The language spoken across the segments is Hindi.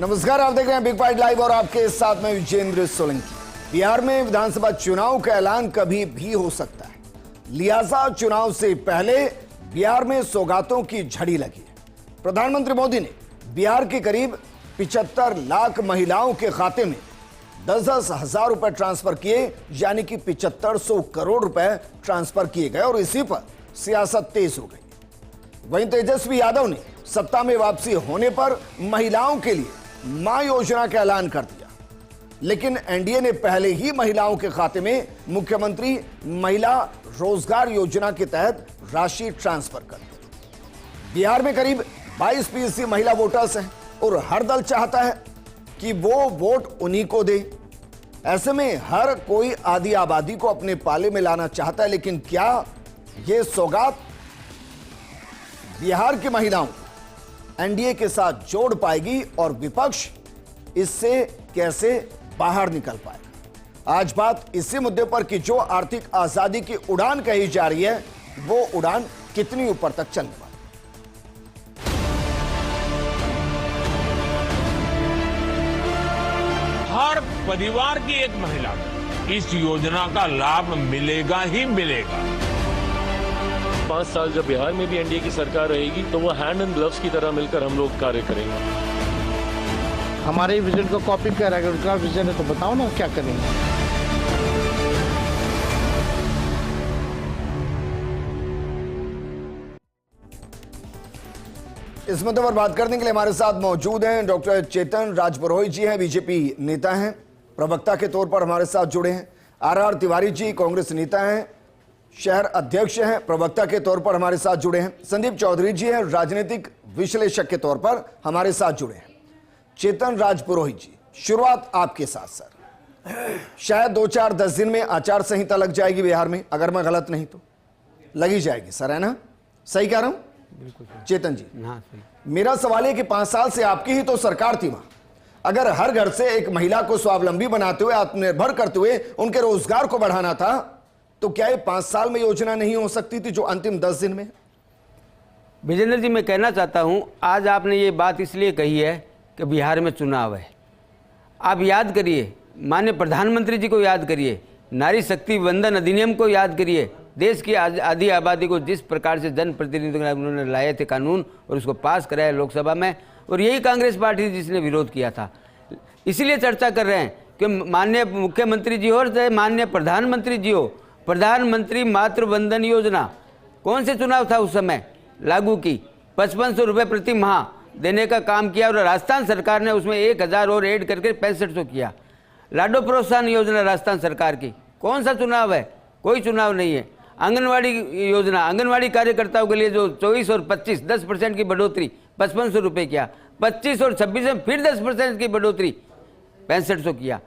नमस्कार, आप देख रहे हैं बिग बाइट लाइव और आपके साथ में विजेंद्र सोलंकी। बिहार में विधानसभा चुनाव का ऐलान कभी भी हो सकता है, लिहाजा चुनाव से पहले बिहार में सौगातों की झड़ी लगी है। प्रधानमंत्री मोदी ने बिहार के करीब 75 लाख महिलाओं के खाते में 10-10 हजार रुपए ट्रांसफर किए, यानी कि 7500 करोड़ रुपए ट्रांसफर किए गए और इसी पर सियासत तेज हो गई। वहीं तेजस्वी यादव ने सत्ता में वापसी होने पर महिलाओं के लिए मां योजना का ऐलान कर दिया, लेकिन एनडीए ने पहले ही महिलाओं के खाते में मुख्यमंत्री महिला रोजगार योजना के तहत राशि ट्रांसफर कर दी। बिहार में करीब 22% महिला वोटर्स हैं और हर दल चाहता है कि वो वोट उन्हीं को दे। ऐसे में हर कोई आधी आबादी को अपने पाले में लाना चाहता है, लेकिन क्या ये सौगात बिहार की महिलाओं को एनडीए के साथ जोड़ पाएगी और विपक्ष इससे कैसे बाहर निकल पाएगा? आज बात इसी मुद्दे पर कि जो आर्थिक आजादी की उड़ान कही जा रही है, वो उड़ान कितनी ऊपर तक चलने वाली। हर परिवार की एक महिला को इस योजना का लाभ मिलेगा ही मिलेगा। 5 साल जब बिहार में भी एनडीए की सरकार रहेगी तो वो हैंड एंड ग्लव्स की तरह मिलकर हम लोग कार्य करेंगे। हमारे विजन को कॉपी कर, अगर उनका विजन है तो बताओ ना क्या करेंगे। इस मुद्दे पर बात करने के लिए हमारे साथ मौजूद हैं डॉक्टर चेतन राजपुरोहित जी हैं, बीजेपी नेता हैं, प्रवक्ता के तौर पर हमारे साथ जुड़े हैं। आर तिवारी जी कांग्रेस नेता हैं, शहर अध्यक्ष हैं, प्रवक्ता के तौर पर हमारे साथ जुड़े हैं। संदीप चौधरी जी हैं, राजनीतिक विश्लेषक के तौर पर हमारे साथ जुड़े हैं। चेतन राजपुरोहित जी, शुरुआत आपके साथ सर। शायद 2-4-10 दिन में आचार संहिता लग जाएगी बिहार में, अगर मैं गलत नहीं तो लगी जाएगी सर, है ना? सही कह रहा हूं चेतन जी? हाँ सही। मेरा सवाल है कि 5 साल से आपकी ही तो सरकार थी वहां, अगर हर घर से एक महिला को स्वावलंबी बनाते हुए, आत्मनिर्भर करते हुए उनके रोजगार को बढ़ाना था, तो क्या ये 5 साल में योजना नहीं हो सकती थी जो अंतिम 10 दिन में? विजेंद्र जी, मैं कहना चाहता हूं, आज आपने ये बात इसलिए कही है कि बिहार में चुनाव है। आप याद करिए, माननीय प्रधानमंत्री जी को याद करिए, नारी शक्ति वंदन अधिनियम को याद करिए, देश की आधी आबादी को जिस प्रकार से जनप्रतिनिधियों उन्होंने लाए थे कानून और उसको पास कराया लोकसभा में, और यही कांग्रेस पार्टी जिसने विरोध किया था। इसीलिए चर्चा कर रहे हैं कि माननीय मुख्यमंत्री जी हो और चाहे माननीय प्रधानमंत्री जी हो, प्रधानमंत्री मातृ वंदन योजना कौन से चुनाव था उस समय लागू की, 5500 रुपये प्रति माह देने का काम किया और राजस्थान सरकार ने उसमें 1000 और ऐड करके 6500 किया। लाडो प्रोत्साहन योजना राजस्थान सरकार की, कौन सा चुनाव है? कोई चुनाव नहीं है। आंगनवाड़ी योजना, आंगनवाड़ी कार्यकर्ताओं के लिए जो 24 और 25 10% की बढ़ोतरी 5500 रुपये किया, 25 और 26 में फिर 10% की बढ़ोतरी 6500 किया।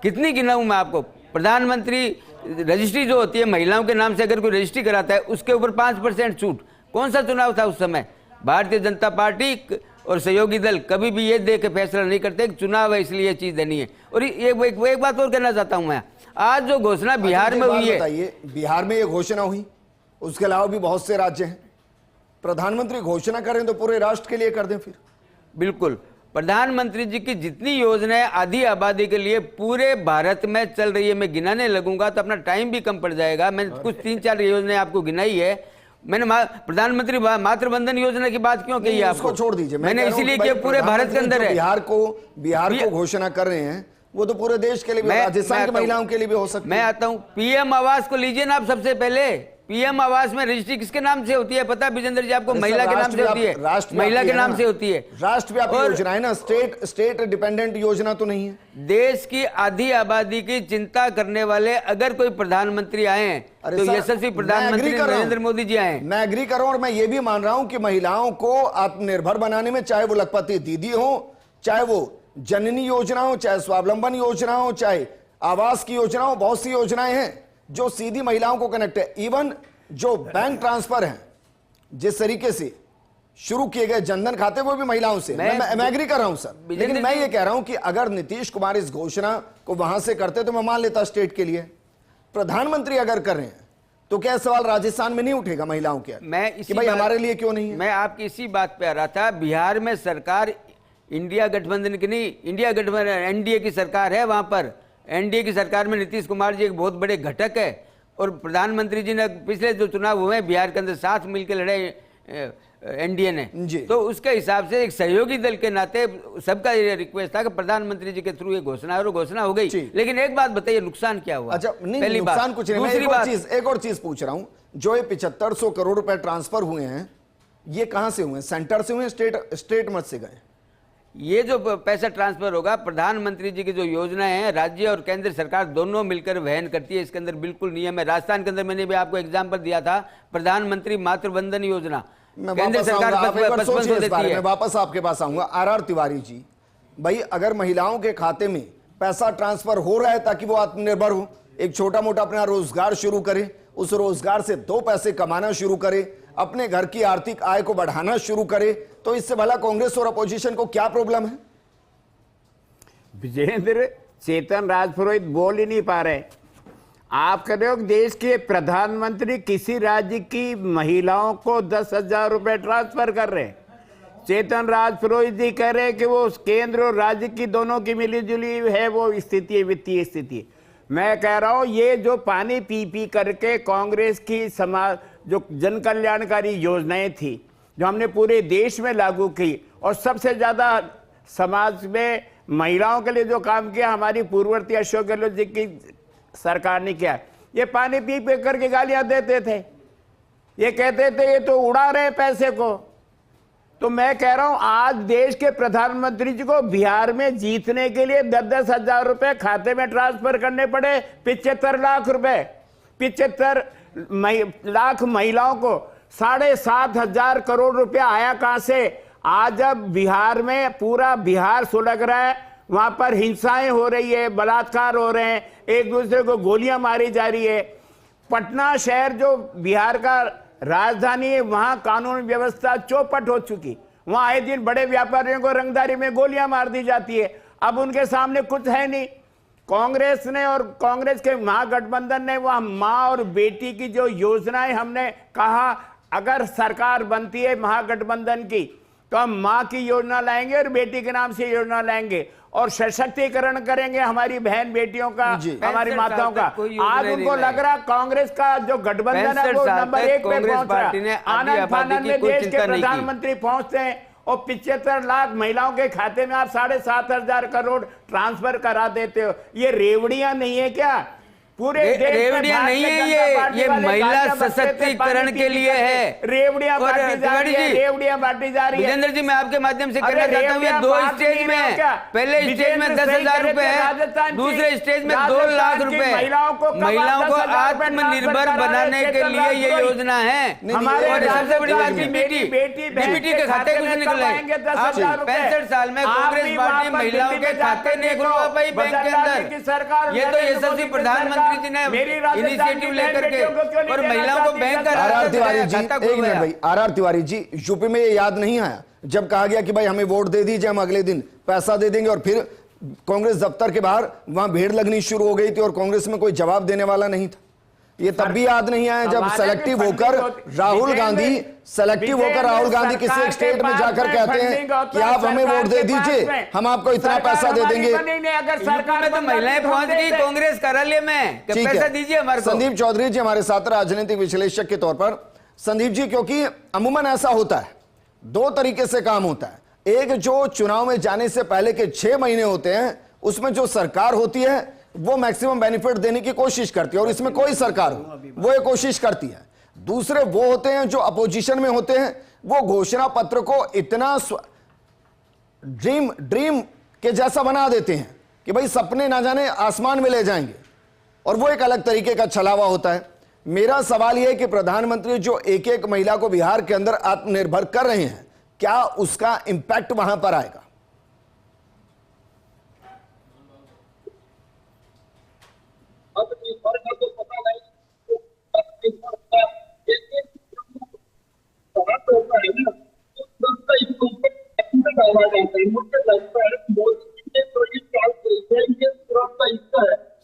कितनी गिनाऊँ मैं आपको? प्रधानमंत्री रजिस्ट्री जो होती है महिलाओं के नाम से, अगर कोई रजिस्ट्री कराता है उसके ऊपर 5% छूट। कौन सा चुनाव था उस समय? भारतीय जनता पार्टी और सहयोगी दल कभी भी ये दे के फैसला नहीं करते कि चुनाव है इसलिए ये चीज़ देनी है। और एक बात और कहना चाहता हूँ मैं, आज जो घोषणा बिहार में हुई है, बताइए, बिहार में ये घोषणा हुई, उसके अलावा भी बहुत से राज्य हैं। प्रधानमंत्री घोषणा करें तो पूरे राष्ट्र के लिए कर दें फिर। बिल्कुल, प्रधानमंत्री जी की जितनी योजनाएं आधी आबादी के लिए पूरे भारत में चल रही है, मैं गिनाने लगूंगा तो अपना टाइम भी कम पड़ जाएगा। मैंने कुछ 3-4 योजनाएं आपको गिनाई है। मैंने प्रधानमंत्री मातृ वंदन योजना की बात क्यों कही है आपको? छोड़ दीजिए, मैंने इसीलिए कि पूरे भारत के अंदर है। बिहार को घोषणा कर रहे हैं, वो तो पूरे देश के लिए भी, राजस्थान की महिलाओं के लिए भी हो सकती है। मैं आता हूं, पीएम आवास को लीजिए ना आप। सबसे पहले पीएम आवास में रजिस्ट्री किसके नाम से होती है पता है विजेंद्र जी आपको? महिला के नाम से होती है, महिला के नाम से होती है। राष्ट्रव्यापी योजना है ना, स्टेट डिपेंडेंट योजना तो नहीं है। देश की आधी आबादी की चिंता करने वाले अगर कोई प्रधानमंत्री आए हैं तो यशस्वी प्रधानमंत्री नरेंद्र मोदी जी आए। मैं एग्री कर रहा हूं और मैं ये भी मान रहा हूं कि महिलाओं को आत्मनिर्भर बनाने में, चाहे वो लखपति दीदी हो, चाहे वो जननी योजना हो, चाहे स्वावलंबन योजना हो, चाहे आवास की योजना हो, बहुत सी योजनाएं हैं जो सीधी महिलाओं को कनेक्ट है। इवन जो बैंक ट्रांसफर हैं, जिस तरीके से शुरू किए गए जनधन खाते, वो भी महिलाओं से। मैं एग्री कर रहा हूं सर, लेकिन मैं ये कह रहा हूं कि अगर नीतीश कुमार इस घोषणा को वहां से करते तो मैं मान लेता स्टेट के लिए। प्रधानमंत्री अगर कर रहे हैं तो क्या सवाल राजस्थान में नहीं उठेगा महिलाओं के? मैं कि भाई हमारे लिए क्यों नहीं है? मैं आपकी इसी बात पे आ रहा था। बिहार में सरकार इंडिया गठबंधन की नहीं, इंडिया गठबंधन एनडीए की सरकार है। वहाँ पर एनडीए की सरकार में नीतीश कुमार जी एक बहुत बड़े घटक है और प्रधानमंत्री जी ने पिछले जो चुनाव हुए हैं बिहार के अंदर साथ मिलकर लड़े एनडीए ने जी। तो उसके हिसाब से एक सहयोगी दल के नाते सबका ये रिक्वेस्ट था कि प्रधानमंत्री जी के थ्रू ये घोषणा और घोषणा हो गई। लेकिन एक बात बताइए, नुकसान क्या हुआ? अच्छा नहीं, पहली नुकसान बात। कुछ नहीं। मैं दूसरी बात, एक और चीज पूछ रहा हूं, जो ये 7500 करोड़ रुपए ट्रांसफर हुए हैं ये कहां से हुए? सेंटर से हुए, स्टेट मत से गए? ये जो पैसा ट्रांसफर होगा, प्रधानमंत्री जी की जो योजनाएं हैं राज्य और केंद्र सरकार दोनों मिलकर वहन करती है। इसके अंदर बिल्कुल नियम है। राजस्थान के अंदर मैंने भी आपको एग्जांपल दिया था, प्रधानमंत्री मातृ वंदन योजना, केंद्र सरकार 5500 देती है। मैं वापस आपके पास आऊंगा। आर तिवारी जी, भाई अगर महिलाओं के खाते में पैसा ट्रांसफर हो रहा है ताकि वो आत्मनिर्भर हो, एक छोटा मोटा अपना रोजगार शुरू करे, उस रोजगार से 2 पैसे कमाना शुरू करे, अपने घर की आर्थिक आय को बढ़ाना शुरू करे, तो इससे भला कांग्रेस और अपोजिशन को क्या प्रॉब्लम है? विजेंद्र, चेतन राजपुरोहित बोल ही नहीं पा रहे। आप कह रहे हो देश के प्रधानमंत्री किसी राज्य की महिलाओं को 10,000 रुपए ट्रांसफर कर रहे हैं। चेतन राजपुरोहित जी कह रहे हैं कि वो केंद्र और राज्य की दोनों की मिलीजुली है वो स्थिति है, वित्तीय स्थिति। मैं कह रहा हूं ये जो पानी पी पी करके कांग्रेस की समाज जो जन कल्याणकारी योजनाएं थी जो हमने पूरे देश में लागू की और सबसे ज्यादा समाज में महिलाओं के लिए जो काम किया हमारी पूर्ववर्ती अशोक गहलोत जी की सरकार ने किया। ये पानी पी पी करके गालियां देते थे, ये कहते थे ये तो उड़ा रहे पैसे को। तो मैं कह रहा हूं आज देश के प्रधानमंत्री जी को बिहार में जीतने के लिए 10-10 हजार रुपए खाते में ट्रांसफर करने पड़े। 75 लाख रुपए, 75 लाख महिलाओं को 7,500 करोड़ रुपया आया कहां से? आज अब बिहार में पूरा बिहार सुलग रहा है, वहां पर हिंसाएं हो रही है, बलात्कार हो रहे हैं, एक दूसरे को गोलियां मारी जा रही है। पटना शहर जो बिहार का राजधानी है वहां कानून व्यवस्था चौपट हो चुकी। वहां आए दिन बड़े व्यापारियों को रंगदारी में गोलियां मार दी जाती है। अब उनके सामने कुछ है नहीं। कांग्रेस ने और कांग्रेस के महागठबंधन ने वह मां और बेटी की जो योजनाएं हमने कहा अगर सरकार बनती है महागठबंधन की तो हम मां की योजना लाएंगे और बेटी के नाम से योजना लाएंगे और सशक्तिकरण करेंगे हमारी बहन बेटियों का, हमारी माताओं का। आज उनको लग रहा कांग्रेस का जो गठबंधन है वो नंबर 1 पे पहुंच रहा है। आनंद फानंद में देश के प्रधानमंत्री पहुंचते हैं और 75 लाख महिलाओं के खाते में आप 7,500 करोड़ ट्रांसफर करा देते हो। ये रेवड़ियां नहीं है क्या? पूरे रेवड़ियां नहीं है, ये महिला सशक्तिकरण के लिए है। रेवड़ियां बांटी जा रही है, रेवड़ियां बांटी जा रही है। विजेंद्र जी, मैं आपके माध्यम से कहना चाहता हूं, ये 2 स्टेज में है। पहले स्टेज में 10,000 रुपए है, दूसरे स्टेज में 2 लाख रुपए। महिलाओं को आत्मनिर्भर बनाने के लिए ये योजना है। और सबसे बड़ी बात डीबीटी के खाते कुछ निकल रहे। 65 साल में कांग्रेस पार्टी महिलाओं के खाते नहीं खुलवा पाई बैंक के अंदर। ये तो यशस्वी प्रधानमंत्री जी ने इनिशिएटिव लेकर के और महिलाओं को बैंक का आर तिवारी जी, एक मिनट भाई। आर तिवारी जी, यूपी में ये याद नहीं आया जब कहा गया कि भाई हमें वोट दे दीजिए, हम अगले दिन पैसा दे देंगे, और फिर कांग्रेस दफ्तर के बाहर वहां भीड़ लगनी शुरू हो गई थी और कांग्रेस में कोई जवाब देने वाला नहीं था। ये तब भी याद नहीं आया जब सेलेक्टिव होकर राहुल गांधी किसी एक स्टेट में जाकर कहते हैं कि आप हमें वोट दे दीजिए, हम आपको इतना पैसा दे देंगे। अगर सरकार में तो महिलाएं पहुंच गई कांग्रेस कार्यालय में कि पैसा दीजिए हमारे को। संदीप चौधरी जी हमारे साथ राजनीतिक विश्लेषक के तौर पर। संदीप जी, क्योंकि अमूमन ऐसा होता है, 2 तरीके से काम होता है। एक जो चुनाव में जाने से पहले के 6 महीने होते हैं उसमें जो सरकार होती है वो मैक्सिमम बेनिफिट देने की कोशिश करती है और इसमें कोई सरकार हो वो ये कोशिश करती है। दूसरे वो होते हैं जो अपोजिशन में होते हैं, वो घोषणा पत्र को इतना ड्रीम के जैसा बना देते हैं कि भाई सपने ना जाने आसमान में ले जाएंगे, और वो एक अलग तरीके का छलावा होता है। मेरा सवाल यह है कि प्रधानमंत्री जो एक एक महिला को बिहार के अंदर आत्मनिर्भर कर रहे हैं, क्या उसका इंपैक्ट वहां पर आएगा?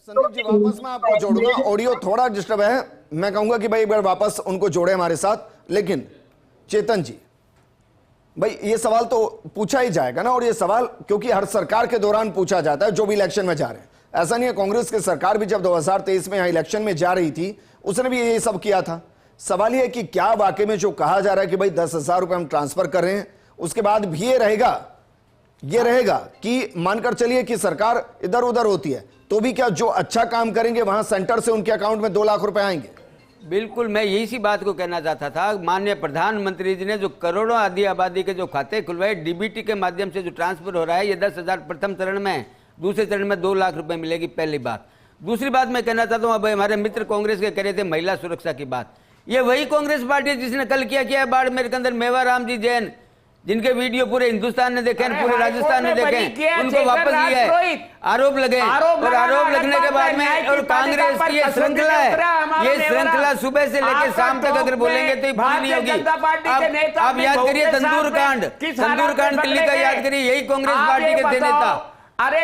संदीप जी, वापस मैं आपको जोड़ूंगा, ऑडियो थोड़ा डिस्टर्ब है, मैं कहूंगा कि भाई एक बार वापस उनको जोड़े हमारे साथ। लेकिन चेतन जी, भाई ये सवाल तो पूछा ही जाएगा ना, और ये सवाल क्योंकि हर सरकार के दौरान पूछा जाता है जो भी इलेक्शन में जा रहे हैं। ऐसा नहीं है, कांग्रेस की सरकार भी जब 2023 में यहाँ इलेक्शन में जा रही थी उसने भी ये सब किया था। सवाल ये है कि क्या वाकई में जो कहा जा रहा है कि भाई 10,000 रुपए हम ट्रांसफर कर रहे हैं, उसके बाद भी ये रहेगा कि मानकर चलिए कि सरकार इधर उधर होती है तो भी क्या जो अच्छा काम करेंगे वहां सेंटर से उनके अकाउंट में 2 लाख रुपए आएंगे? बिल्कुल, मैं यही सी बात को कहना चाहता था। माननीय प्रधानमंत्री जी ने जो करोड़ों आधी आबादी के जो खाते खुलवाए डीबीटी के माध्यम से जो ट्रांसफर हो रहा है, ये 10,000 प्रथम चरण में, दूसरे चरण में 2 लाख रुपए मिलेगी, पहली बात। दूसरी बात मैं कहना चाहता हूँ, अब हमारे मित्र कांग्रेस के कह रहे थे महिला सुरक्षा की बात, ये वही कांग्रेस पार्टी है जिसने कल किया है बाड़मेर के अंदर मेवाराम जी जैन, जिनके वीडियो पूरे हिंदुस्तान ने देखे, पूरे राजस्थान ने देखे, उनको वापस लिया है, आरोप लगे, और आरोप लगने के बाद में और कांग्रेस की ये श्रृंखला है, ये श्रृंखला सुबह से लेकर शाम तक अगर बोलेंगे तो ये पूरी नहीं होगी। आप याद करिए तंदूर कांड दिल्ली का याद करिए, यही कांग्रेस पार्टी के थे नेता। अरे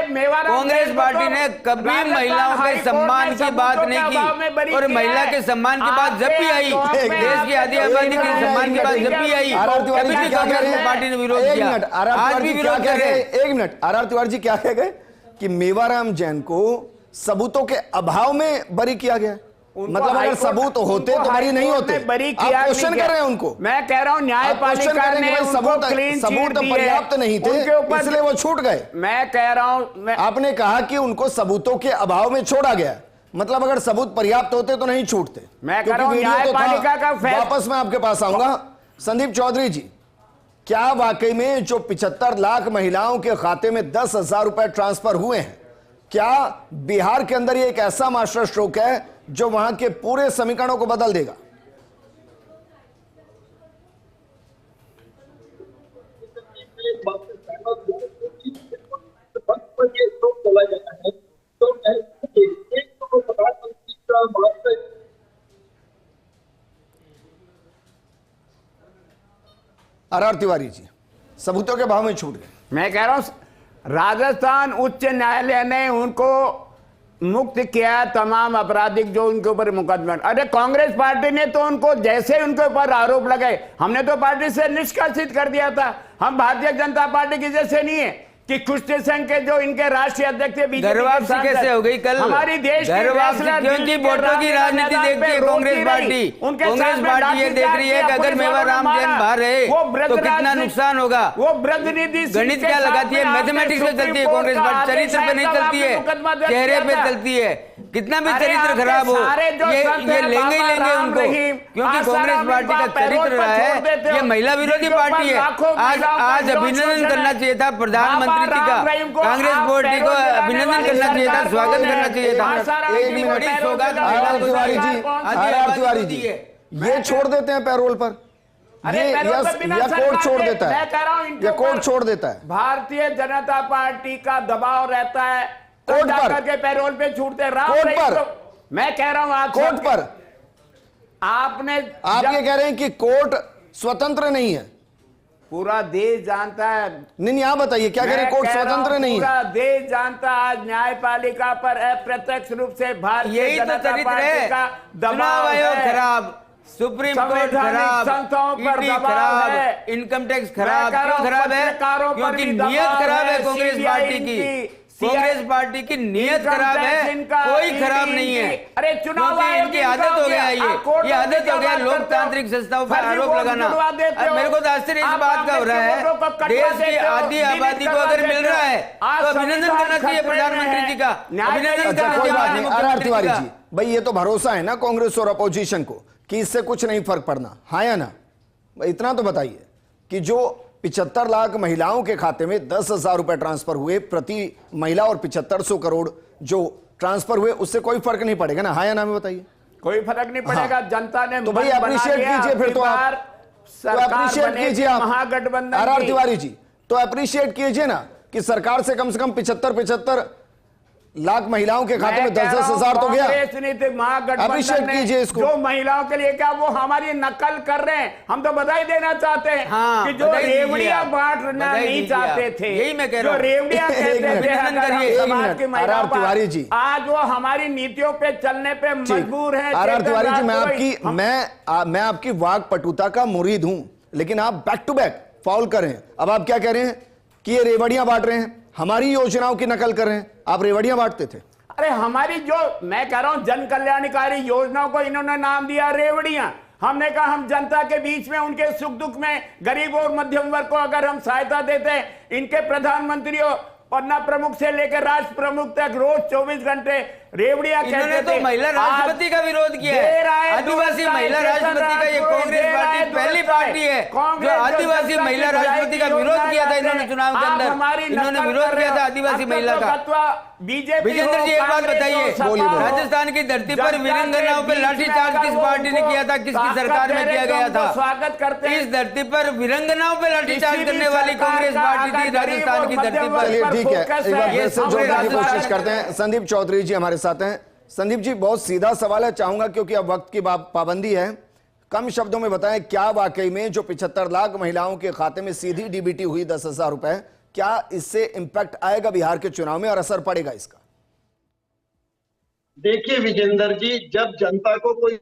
कांग्रेस पार्टी ने कभी महिलाओं के सम्मान की बात नहीं की, और महिला के सम्मान की बात जब भी आई, देश की आधी आबादी के सम्मान की बात जब भी आई, कांग्रेस पार्टी ने विरोध किया, आज भी विरोध कर रहे हैं। 1 मिनट, आर तिवारी जी क्या कह गए कि मेवाराम जैन को सबूतों के अभाव में बरी किया गया? मतलब अगर सबूत होते तो बरी नहीं होते। आप क्वेश्चन कर रहे हैं उनको। मैं कह रहा हूं न्यायपालिका ने सबूत पर्याप्त नहीं थे इसलिए वो छूट गए। मैं कह रहा हूं, आपने कहा कि उनको सबूतों के अभाव में छोड़ा गया, मतलब अगर सबूत पर्याप्त होते तो नहीं छूटते। मैं कह रहा हूं न्यायपालिका का फैसला। वापस मैं आपके पास आऊंगा। संदीप चौधरी जी, क्या वाकई में जो 75 लाख महिलाओं के खाते में 10,000 रुपए ट्रांसफर हुए हैं, क्या बिहार के अंदर ये एक ऐसा मास्टर स्ट्रोक है जो वहां के पूरे समीकरणों को बदल देगा? आर तिवारी जी, सबूतों के भाव में छूट गए। मैं कह रहा हूं राजस्थान उच्च न्यायालय ने उनको मुक्त किया तमाम आपराधिक जो उनके ऊपर मुकदमे। अरे कांग्रेस पार्टी ने तो उनको जैसे उनके ऊपर आरोप लगाए, हमने तो पार्टी से निष्कासित कर दिया था। हम भारतीय जनता पार्टी की जैसे नहीं है कि कुश्ती संघ के जो इनके राष्ट्रीय अध्यक्ष थे वापसी कैसे हो गई कल? हमारी देश की क्योंकि वोटों की राजनीति देखती है कांग्रेस पार्टी ये देख रही है कि अगर मेवाराम जैन बाहर रहे तो कितना नुकसान होगा। वो प्रतिनिधि गणित क्या लगाती है, मैथमेटिक्स में चलती है कांग्रेस पार्टी, चरित्र पे नहीं चलती है, चेहरे पे चलती है। कितना भी चरित्र खराब हो ये लेंगे ही लेंगे उनको, क्योंकि कांग्रेस पार्टी का चरित्र रहा है, ये महिला विरोधी पार्टी है। आज अभिनंदन करना चाहिए था प्रधानमंत्री का, कांग्रेस पार्टी को अभिनंदन करना चाहिए था, स्वागत करना चाहिए था। एक बड़ी सौगात तिवारी जी ये छोड़ देते हैं पैरोल पर, या कोर्ट छोड़ देता है? मैं कह रहा हूं या कोर्ट छोड़ देता है? भारतीय जनता पार्टी का दबाव रहता है कोर्ट पर के पैरोल पे छूटते कोर्ट पर। मैं कह रहा हूं आप कोर्ट पर आप ये कह रहे हैं कि कोर्ट स्वतंत्र नहीं है? पूरा देश जानता है। नहीं आप बताइए क्या कह रहे हैं? कोर्ट स्वतंत्र नहीं है? पूरा देश जानता है आज न्यायपालिका पर अप्रत्यक्ष रूप से भारतीय जनता पार्टी का दबाव है। खराब, सुप्रीम कोर्ट खराब, संस्थाओं पर दबाव है, इनकम टैक्स खराब। क्यों खराब है? क्योंकि नियत खराब है कांग्रेस पार्टी की। कांग्रेस पार्टी की नियत खराब है, कोई खराब नहीं है। अरे चुनाव इनकी आदत हो गया, ये आदत हो गया लोकतांत्रिक संस्थाओं पर आरोप लगाना। मेरे को तो आश्चर्य इस बात का हो रहा है, देश की आधी आबादी को अगर मिल रहा है तो अभिनंदन करना चाहिए प्रधानमंत्री जी का, अभिनंदन करना चाहिए मुख्यमंत्री जी का। भाई ये तो भरोसा है ना कांग्रेस और अपोजिशन को कि इससे कुछ नहीं फर्क पड़ना, हाँ या ना? इतना तो बताइए कि जो 75 लाख महिलाओं के खाते में 10,000 रुपए ट्रांसफर हुए प्रति महिला और 7500 करोड़ जो ट्रांसफर हुए, उससे कोई फर्क नहीं पड़ेगा ना, हाँ या ना? में बताइए। कोई फर्क नहीं पड़ेगा। हाँ। जनता ने तो भाई अप्रिशिएट कीजिए फिर, तो आप अप्रिशिएट कीजिए आप महागठबंधन आर तिवारी जी, तो अप्रिशिएट कीजिए ना कि सरकार से कम 75 लाख महिलाओं के खाते में 10,000 तो गया। महागठबंधन कीजिए इसको। जो महिलाओं के लिए क्या वो हमारी नकल कर रहे हैं? हम तो बधाई देना चाहते हैं। हाँ, कि जो रेवड़ियां बांटना नहीं चाहते थे, यही मैं कह रहा हूं, जो रेवड़ियां कहते थे समाज की महिलाओं तिवारी जी, आज वो हमारी नीतियों पे चलने पे मजबूर है। आर तिवारी जी, मैं आपकी वाक पटुता का मुरीद हूं, लेकिन आप बैक टू बैक फाउल कर रहे हैं। अब आप क्या कह रहे हैं कि ये रेवड़ियां बांट रहे हैं, हमारी योजनाओं की नकल कर रहे हैं। आप रेवड़ियां बांटते थे। अरे हमारी जो मैं कह रहा हूं जन कल्याणकारी योजनाओं को इन्होंने नाम दिया रेवड़ियां। हमने कहा हम जनता के बीच में उनके सुख दुख में गरीब और मध्यम वर्ग को अगर हम सहायता देते हैं, इनके प्रधानमंत्रियों पन्ना प्रमुख से लेकर राष्ट्र प्रमुख तक रोज 24 घंटे रेवड़ियां इन्होंने तो महिला राष्ट्रपति का विरोध किया है। आदिवासी महिला राष्ट्रपति का ये कांग्रेस पार्टी पहली पार्टी है जो आदिवासी महिला राष्ट्रपति का विरोध किया था। इन्होंने चुनाव के अंदर इन्होंने विरोध किया था आदिवासी महिला का। बीजेपी विजेंद्र जी एक बात बताइए, राजस्थान की धरती पर वीरांगनाओं पर लाठीचार्ज किस पार्टी ने किया था, किसकी सरकार में किया गया था? स्वागत करते हैं। इस धरती पर वीरांगनाओं पर लाठीचार्ज करने वाली कांग्रेस पार्टी थी राजस्थान की धरती पर। चलिए ठीक है, एक बार फिर से जोड़ने की कोशिश करते हैं। संदीप चौधरी जी हमारे साथ हैं। संदीप जी, बहुत सीधा सवाल है, चाहूंगा क्योंकि अब वक्त की पाबंदी है, कम शब्दों में बताएं, क्या वाकई में जो 75 लाख महिलाओं के खाते में सीधी डीबीटी हुई 10,000 रुपए, क्या इससे इंपैक्ट आएगा बिहार के चुनाव में और असर पड़ेगा इसका? देखिए विजेंद्र जी, जब जनता को कोई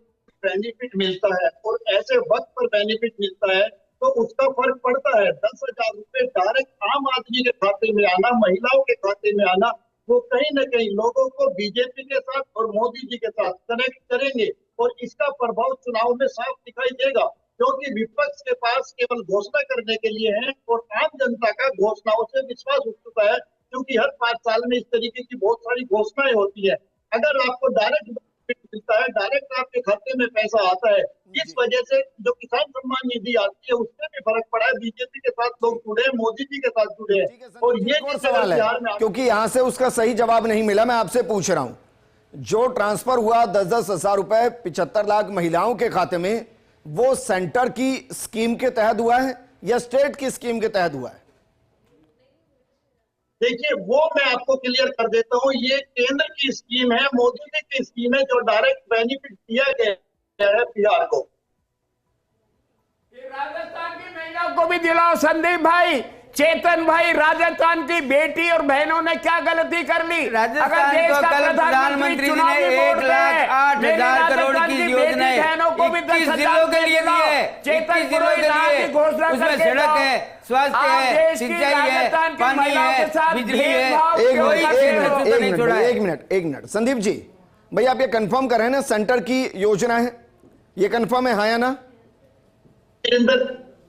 बेनिफिट मिलता है और ऐसे वक्त पर बेनिफिट मिलता है तो उसका फर्क पड़ता है। 10,000 रुपए डायरेक्ट आम आदमी के खाते में आना, महिलाओं के खाते में आना, वो कहीं न कहीं लोगों को बीजेपी के साथ और मोदी जी के साथ कनेक्ट करेंगे और इसका प्रभाव चुनाव में साफ दिखाई देगा, क्योंकि विपक्ष के पास केवल घोषणा करने के लिए है और आम जनता का घोषणाओं से विश्वास उठ चुका है, क्योंकि हर 5 साल में इस तरीके की बहुत सारी घोषणाएं होती है। अगर आपको डायरेक्ट मिलता है, डायरेक्ट आपके खाते में पैसा आता है, इस वजह से जो किसान सम्मान निधि आती है उसमें भी फर्क पड़ा है। बीजेपी के साथ लोग जुड़े, मोदी जी के साथ जुड़े हैं। और ये सवाल है, क्योंकि यहां से उसका सही जवाब नहीं मिला, मैं आपसे पूछ रहा हूं, जो ट्रांसफर हुआ 10-10 हजार रुपए 75 लाख महिलाओं के खाते में, वो सेंटर की स्कीम के तहत हुआ है या स्टेट की स्कीम के तहत हुआ है? देखिए, वो मैं आपको क्लियर कर देता हूँ, ये केंद्र की स्कीम है, मोदी जी की स्कीम है, जो डायरेक्ट बेनिफिट दिया गया है बिहार को। राजस्थान की महिलाओं को भी दिलाओ संदीप भाई, चेतन भाई, राजस्थान की बेटी और बहनों ने क्या गलती कर ली? राजस्थान को कल प्रधानमंत्री जी ने 1,08,000 करोड़ की योजनाएं 21 जिलों के लिए दी है। 21 जिलों के लिए, उसमें सड़क है, स्वास्थ्य है, सिंचाई है, पानी है, बिजली है। एक मिनट संदीप जी, भाई आप ये कंफर्म कर रहे हैं ना सेंटर की योजना है, ये कंफर्म है, हाँ या ना?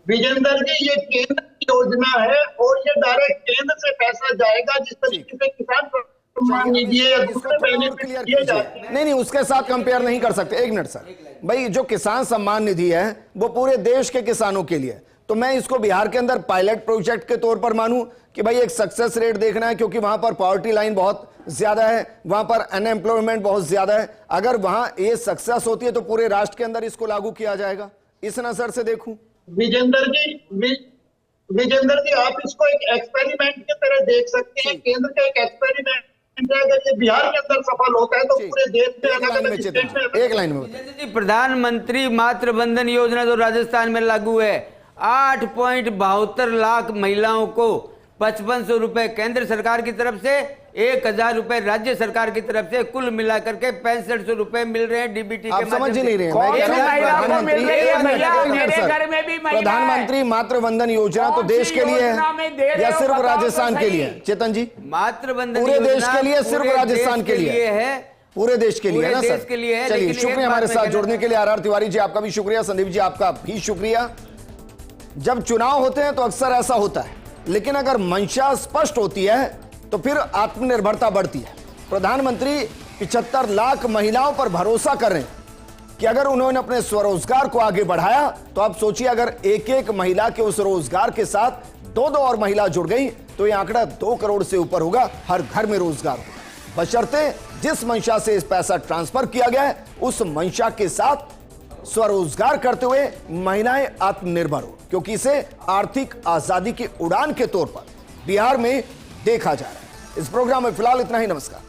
विजेंद्र जी, ये केंद्र की योजना है और ये डायरेक्ट केंद्र से पैसा जाएगा, जिस तरीके से किसान सम्मान निधि या दूसरे बेनिफिट दिए जाते हैं। नहीं, उसके साथ कंपेयर नहीं कर सकते। एक मिनट सर, भाई जो किसान सम्मान निधि है वो पूरे देश के किसानों के लिए, तो मैं इसको बिहार के अंदर पायलट प्रोजेक्ट के तौर पर मानूं कि भाई एक सक्सेस रेट देखना है, क्योंकि वहां पर पॉवर्टी लाइन बहुत ज्यादा है, वहां पर अनएम्प्लॉयमेंट बहुत ज्यादा है। अगर वहां ये सक्सेस होती है तो पूरे राष्ट्र के अंदर इसको लागू किया जाएगा, इस नजर से देखूं। विजेंद्र जी, आप इसको एक एक्सपेरिमेंट की तरह देख सकते हैं। केंद्र का एक एक्सपेरिमेंट है, अगर ये बिहार के अंदर सफल होता है तो पूरे देश में अलग-अलग स्टेट में। एक लाइन में प्रधानमंत्री मातृ वंदन योजना जो राजस्थान में लागू है, 8.72 लाख महिलाओं को 5500 रुपए केंद्र सरकार की तरफ से, 1000 रुपए राज्य सरकार की तरफ से, कुल मिलाकर के 6500 रुपए मिल रहे हैं डीबीटी के। आप समझ ही नहीं रहे हैं। प्रधानमंत्री मातृ वंदन योजना तो देश के लिए है या सिर्फ राजस्थान के लिए? चेतन जी, मातृ वंदन पूरे देश के लिए, सिर्फ राजस्थान के लिए है? पूरे देश के लिए है ना सर? चलिए, शुक्रिया हमारे साथ जुड़ने के लिए। आर तिवारी जी आपका भी शुक्रिया, संदीप जी आपका भी शुक्रिया। जब चुनाव होते हैं तो अक्सर ऐसा होता है, लेकिन अगर मंशा स्पष्ट होती है तो फिर आत्मनिर्भरता बढ़ती है। प्रधानमंत्री 75 लाख महिलाओं पर भरोसा कर रहे हैं कि अगर उन्होंने अपने स्वरोजगार को आगे बढ़ाया तो आप सोचिए, अगर एक एक महिला के उस रोजगार के साथ 2-2 और महिला जुड़ गई तो यह आंकड़ा 2 करोड़ से ऊपर होगा, हर घर में रोजगार होगा। बशर्ते जिस मंशा से इस पैसा ट्रांसफर किया गया है उस मंशा के साथ स्वरोजगार करते हुए महिलाएं आत्मनिर्भर हो, क्योंकि इसे आर्थिक आजादी की उड़ान के तौर पर बिहार में देखा जा रहा है। इस प्रोग्राम में फिलहाल इतना ही। नमस्कार।